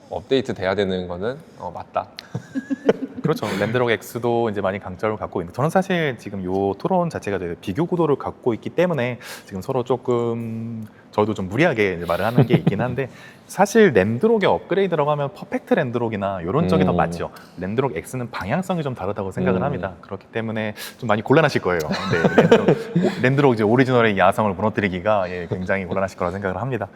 업데이트 돼야 되는 거는 맞다. 그렇죠. 랜드록 X도 이제 많이 강점을 갖고 있는데, 저는 사실 지금 요 토론 자체가 이제 비교 구도를 갖고 있기 때문에 지금 서로 조금 저도 좀 무리하게 이제 말을 하는 게 있긴 한데, 사실 랜드록의 업그레이드라고 하면 퍼펙트 랜드록이나 이런 쪽이 더 맞죠. 랜드록 X는 방향성이 좀 다르다고 생각을 합니다. 그렇기 때문에 좀 많이 곤란하실 거예요. 네, 랜드록 이제 오리지널의 야성을 무너뜨리기가 굉장히 곤란하실 거라 생각을 합니다.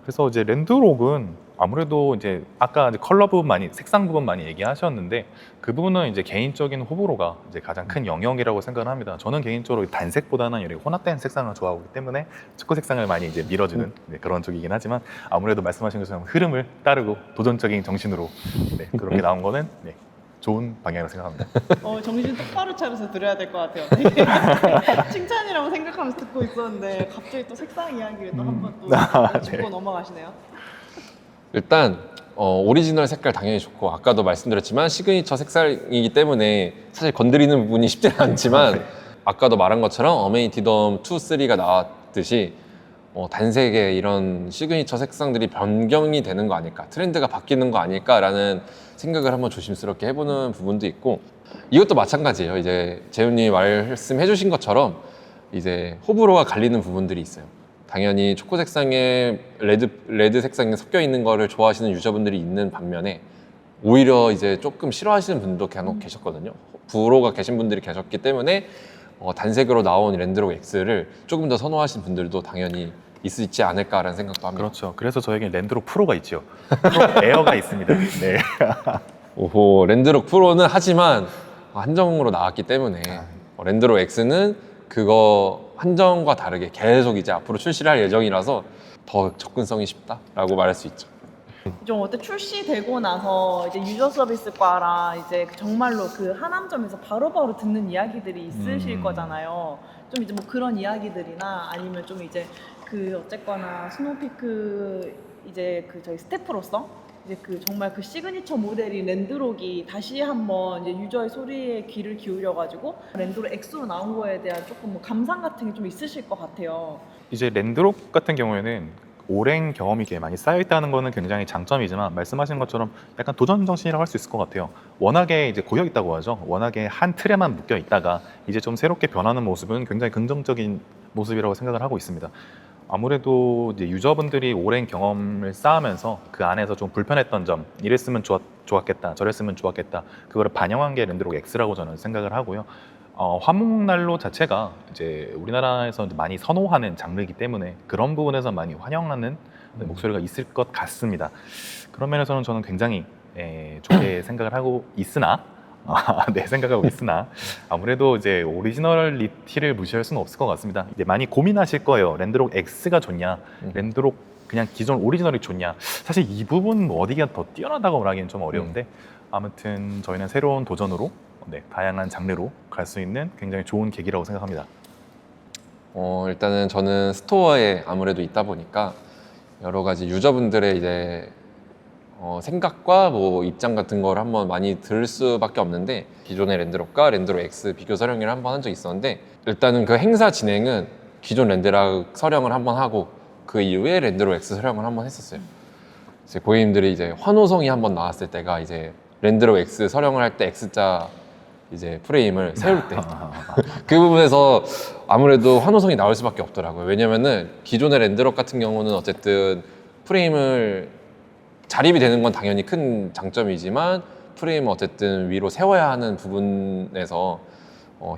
그래서 이제 랜드록은 아무래도 이제 아까 이제 컬러 부분 많이, 색상 부분 많이 얘기하셨는데, 그 부분은 이제 개인적인 호불호가 이제 가장 큰 영역이라고 생각을 합니다. 저는 개인적으로 단색보다는 이렇게 혼합된 색상을 좋아하기 때문에 축구 색상을 많이 이제 밀어주는 그런 쪽이긴 하지만, 아무래도 말씀하신 것처럼 흐름을 따르고 도전적인 정신으로 그렇게 나온 거는 좋은 방향이라고 생각합니다. 정신 똑바로 차려서 들어야 될 것 같아요. 칭찬이라고 생각하면서 듣고 있었는데 갑자기 또 색상 이야기를 또 한 번 또 짚고 넘어가시네요. 일단 오리지널 색깔 당연히 좋고, 아까도 말씀드렸지만 시그니처 색깔이기 때문에 사실 건드리는 부분이 쉽지는 않지만 아까도 말한 것처럼 어메이티덤 2, 3가 나왔듯이 단색의 이런 시그니처 색상들이 변경이 되는 거 아닐까, 트렌드가 바뀌는 거 아닐까라는 생각을 한번 조심스럽게 해보는 부분도 있고, 이것도 마찬가지예요. 이제 재훈님이 말씀해 주신 것처럼 이제 호불호가 갈리는 부분들이 있어요. 당연히 초코 색상에 레드 색상이 섞여 있는 거를 좋아하시는 유저분들이 있는 반면에, 오히려 이제 조금 싫어하시는 분도 간혹 계셨거든요. 불호가 계신 분들이 계셨기 때문에 단색으로 나온 랜드록 X를 조금 더 선호하시는 분들도 당연히 있지 않을까라는 생각도 합니다. 그렇죠. 그래서 저에게 랜드록 프로가 있죠. 프로 에어가 있습니다. 네. 오호, 랜드록 프로는 하지만 한정으로 나왔기 때문에 랜드록 X는 그거 한정과 다르게 계속 이제 앞으로 출시를 할 예정이라서 더 접근성이 쉽다라고 말할 수 있죠. 좀 어때 출시되고 나서 이제 유저 서비스과랑 이제 정말로 그 하남점에서 바로바로 듣는 이야기들이 있으실 거잖아요. 좀 이제 뭐 그런 이야기들이나 아니면 좀 이제 그 어쨌거나 스노우피크 이제 그 저희 스태프로서 이제 그 정말 그 시그니처 모델이 랜드록이 다시 한번 이제 유저의 소리에 귀를 기울여가지고 랜드록 X로 나온 거에 대한 조금 뭐 감상 같은 게 좀 있으실 것 같아요. 이제 랜드록 같은 경우에는 오랜 경험이 이렇게 많이 쌓여 있다는 거는 굉장히 장점이지만, 말씀하신 것처럼 약간 도전 정신이라고 할 수 있을 것 같아요. 워낙에 이제 고여 있다고 하죠. 워낙에 한 틀에만 묶여 있다가 이제 좀 새롭게 변하는 모습은 굉장히 긍정적인 모습이라고 생각을 하고 있습니다. 아무래도 이제 유저분들이 오랜 경험을 쌓으면서 그 안에서 좀 불편했던 점, 이랬으면 좋았겠다, 저랬으면 좋았겠다, 그거를 반영한 게 랜드록 X라고 저는 생각을 하고요. 화목난로 자체가 이제 우리나라에서 많이 선호하는 장르이기 때문에 그런 부분에서 많이 환영하는 목소리가 있을 것 같습니다. 그런 면에서는 저는 굉장히 좋게 생각을 하고 있으나 생각하고 있으나 아무래도 이제 오리지널리티를 무시할 수는 없을 것 같습니다. 이제 많이 고민하실 거예요. 랜드록 X가 좋냐, 랜드록 그냥 기존 오리지널이 좋냐. 사실 이 부분 뭐 어디가 더 뛰어나다고 말하기는 좀 어려운데, 아무튼 저희는 새로운 도전으로 다양한 장르로 갈 수 있는 굉장히 좋은 계기라고 생각합니다. 일단은 저는 스토어에 아무래도 있다 보니까 여러 가지 유저분들의 이제 생각과 뭐 입장 같은 걸 한번 많이 들을 수밖에 없는데, 기존의 랜드록과 랜드록 X 비교 서령을 한번 한 적이 있었는데, 일단은 그 행사 진행은 기존 랜드록 서령을 한번 하고 그 이후에 랜드록 X 서령을 한번 했었어요. 이제 고객님들이 이제 환호성이 한번 나왔을 때가 이제 랜드록 X 서령을 할 때 X자 이제 프레임을 세울 때 그 부분에서 아무래도 환호성이 나올 수밖에 없더라고요. 왜냐면은 기존의 랜드록 같은 경우는 어쨌든 프레임을 자립이 되는 건 당연히 큰 장점이지만, 프레임을 어쨌든 위로 세워야 하는 부분에서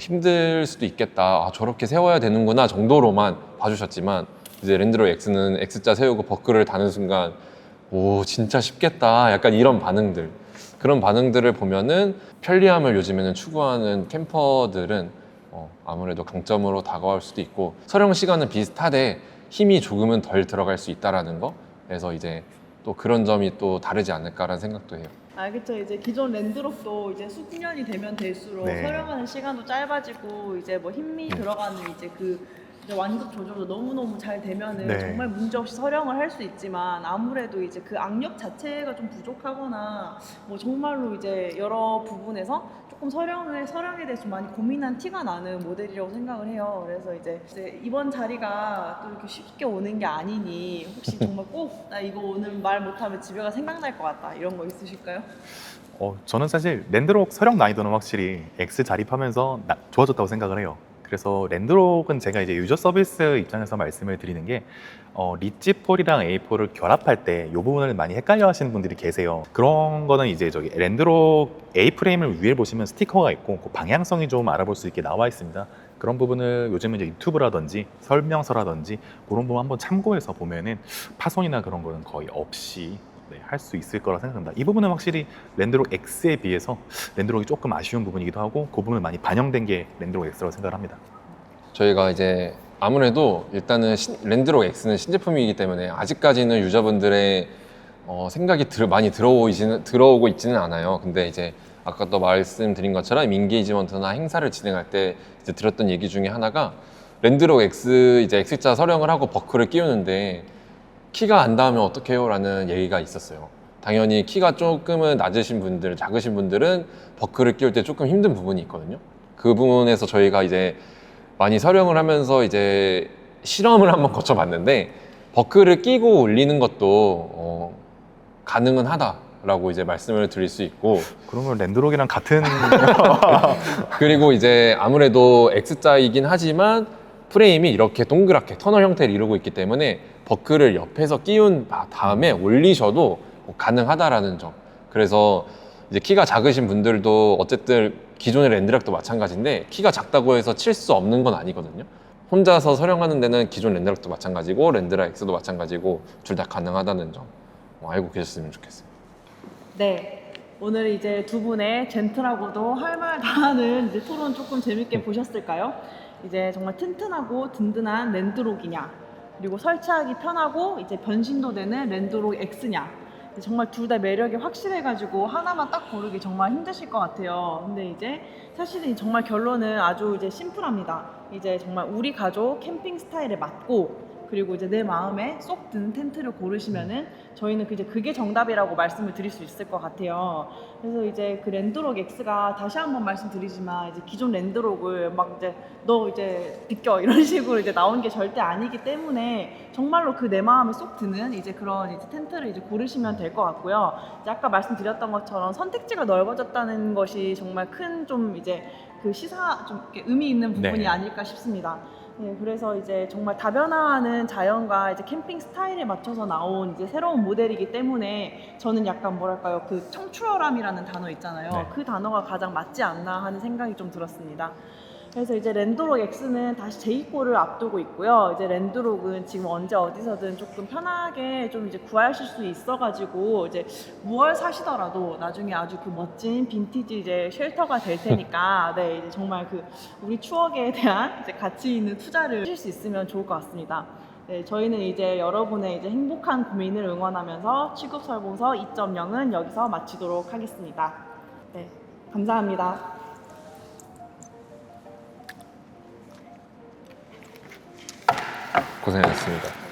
힘들 수도 있겠다, 저렇게 세워야 되는구나 정도로만 봐주셨지만, 이제 랜드록 X는 X자 세우고 버클을 다는 순간 오 진짜 쉽겠다, 약간 이런 반응들, 그런 반응들을 보면은 편리함을 요즘에는 추구하는 캠퍼들은 아무래도 강점으로 다가올 수도 있고 촬영 시간은 비슷하되 힘이 조금은 덜 들어갈 수 있다라는 거. 그래서 이제 또 그런 점이 또 다르지 않을까라는 생각도 해요. 그쵸. 이제 기존 랜드록도 이제 수년이 되면 될수록 네. 촬영하는 시간도 짧아지고 이제 뭐 힘이 들어가는 이제 그 이제 완급 조절도 너무너무 잘 되면은 네. 정말 문제없이 촬영을 할 수 있지만 아무래도 이제 그 악력 자체가 좀 부족하거나 뭐 정말로 이제 여러 부분에서 조금 촬영에 대해서 좀 많이 고민한 티가 나는 모델이라고 생각을 해요. 그래서 이제 이번 자리가 또 이렇게 쉽게 오는 게 아니니 혹시 정말 꼭 나 이거 오늘 말 못하면 집에 가 생각날 것 같다 이런 거 있으실까요? 저는 사실 랜드록 서령 난이도는 확실히 X 자립하면서 좋아졌다고 생각을 해요. 그래서 랜드록은 제가 이제 유저 서비스 입장에서 말씀을 드리는 게 리치폴이랑 A4를 결합할 때 이 부분을 많이 헷갈려 하시는 분들이 계세요. 그런 거는 이제 저기 랜드록 A 프레임을 위에 보시면 스티커가 있고 그 방향성이 좀 알아볼 수 있게 나와 있습니다. 그런 부분을 요즘은 이제 유튜브라든지 설명서라든지 그런 부분 한번 참고해서 보면은 파손이나 그런 거는 거의 없이 할 수 있을 거라 생각합니다. 이 부분은 확실히 랜드록 X에 비해서 랜드록이 조금 아쉬운 부분이기도 하고 그 부분을 많이 반영된 게 랜드록 X라고 생각을 합니다. 저희가 이제 아무래도 일단은 랜드록 X는 신제품이기 때문에 아직까지는 유저분들의 생각이 많이 들어오고 있지는 않아요. 근데 이제 아까 또 말씀드린 것처럼 인게이지먼트나 행사를 진행할 때 이제 들었던 얘기 중에 하나가 랜드록 X 이제 X자 서령을 하고 버클을 끼우는데 키가 안 닿으면 어떡해요? 라는 얘기가 있었어요. 당연히 키가 조금은 낮으신 분들, 작으신 분들은 버클을 끼울 때 조금 힘든 부분이 있거든요. 그 부분에서 저희가 이제 많이 서령을 하면서 이제 실험을 한번 거쳐봤는데 버클을 끼고 올리는 것도 가능은 하다라고 이제 말씀을 드릴 수 있고 그러면 랜드록이랑 같은 그리고 이제 아무래도 X자이긴 하지만 프레임이 이렇게 동그랗게 터널 형태를 이루고 있기 때문에 버클을 옆에서 끼운 다음에 올리셔도 가능하다라는 점. 그래서 이제 키가 작으신 분들도 어쨌든 기존의 랜드락도 마찬가지인데 키가 작다고 해서 칠 수 없는 건 아니거든요. 혼자서 촬영하는 데는 기존 랜드락도 마찬가지고 랜드락 X도 마찬가지고 둘 다 가능하다는 점 알고 계셨으면 좋겠어요. 네. 오늘 이제 두 분의 젠틀하고도 할 말 다 하는 이제 토론 조금 재밌게 보셨을까요? 이제 정말 튼튼하고 든든한 랜드록이냐, 그리고 설치하기 편하고 이제 변신도 되는 랜드록 X냐. 정말 둘 다 매력이 확실해가지고 하나만 딱 고르기 정말 힘드실 것 같아요. 근데 이제 사실은 정말 결론은 아주 이제 심플합니다. 이제 정말 우리 가족 캠핑 스타일에 맞고 그리고 이제 내 마음에 쏙 드는 텐트를 고르시면은 저희는 이제 그게 정답이라고 말씀을 드릴 수 있을 것 같아요. 그래서 이제 그 랜드록 X가 다시 한번 말씀드리지만 이제 기존 랜드록을 막 이제 너 이제 비껴 이런 식으로 이제 나온 게 절대 아니기 때문에 정말로 그 내 마음에 쏙 드는 이제 그런 이제 텐트를 이제 고르시면 될 것 같고요. 이제 아까 말씀드렸던 것처럼 선택지가 넓어졌다는 것이 정말 큰 좀 이제 그 좀 이렇게 의미 있는 부분이 네. 아닐까 싶습니다. 네, 그래서 이제 정말 다변화하는 자연과 이제 캠핑 스타일에 맞춰서 나온 이제 새로운 모델이기 때문에 저는 약간 뭐랄까요, 그 청출어람이라는 단어 있잖아요. 네. 그 단어가 가장 맞지 않나 하는 생각이 좀 들었습니다. 그래서 이제 랜드록 X는 다시 재입고를 앞두고 있고요. 이제 랜드록은 지금 언제 어디서든 조금 편하게 좀 이제 구하실 수 있어가지고 이제 무얼 사시더라도 나중에 아주 그 멋진 빈티지 이제 쉘터가 될 테니까 네, 이제 정말 그 우리 추억에 대한 이제 가치 있는 투자를 하실 수 있으면 좋을 것 같습니다. 네, 저희는 이제 여러분의 이제 행복한 고민을 응원하면서 취급설보서 2.0은 여기서 마치도록 하겠습니다. 네, 감사합니다. 고생하셨습니다.